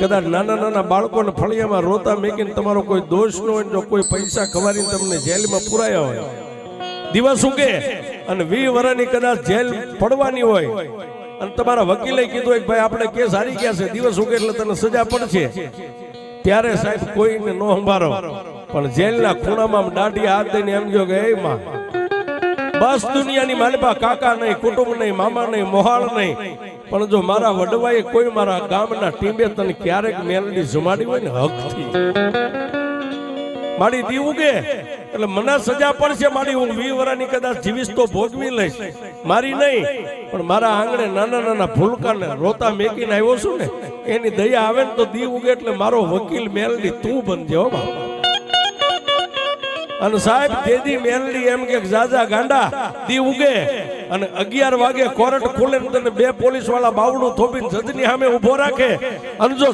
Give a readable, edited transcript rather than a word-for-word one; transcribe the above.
કદાચ નાના નાના બાળકોને ફળિયામાં રોતા મેકીને તમારો કોઈ દોષ ન હોય, જો કોઈ પૈસા ખવારીને તમને જેલમાં પુરાયા હોય, દિવસ ઉગે અને 20 વર્ષની કદાચ જેલ પડવાની હોય અને તમારા વકીલે કીધું હોય કે ભાઈ આપણે કેસ હારી ગયા છે, દિવસ ઉગે એટલે તને સજા પડશે, ત્યારે સાહેબ કોઈને ન સંભાળો, પણ જેલના ખૂણામાં દાઢી હાથ દઈને એમ કહ્યો કે એ માં બસ દુનિયાની માલપા કાકા નહીં, કુટુંબ નહીં, મામા નહીં, મોહાળ નહીં, પણ જો મારા વડવાએ કોઈ મારા ગામના ટીમે તને ક્યારેક મેલડી જમાડી હોય ને હકથી મારી દી ઉગે એટલે મને સજા પડશે, મારી હું 20 વર્ષની કદાચ જીવીશ તો ભોગવી લઈશ, મારી નહીં પણ મારા આંગણે નાના નાના ભૂલકાને રોતા મેકીને આવ્યો છું ને, એની દયા આવે ને તો દી ઉગે એટલે મારો વકીલ મેલડી તું બનજે હો બાપા. અને સાહેબ દેદી મેલડી એમ કે જાજા ગાંડા દી ઉગે અને 11 વાગે કોર્ટ ખોલે ને તને 2 પોલીસ વાળા બાવડું થોપીને જજની સામે ઉભો રાખે અને જો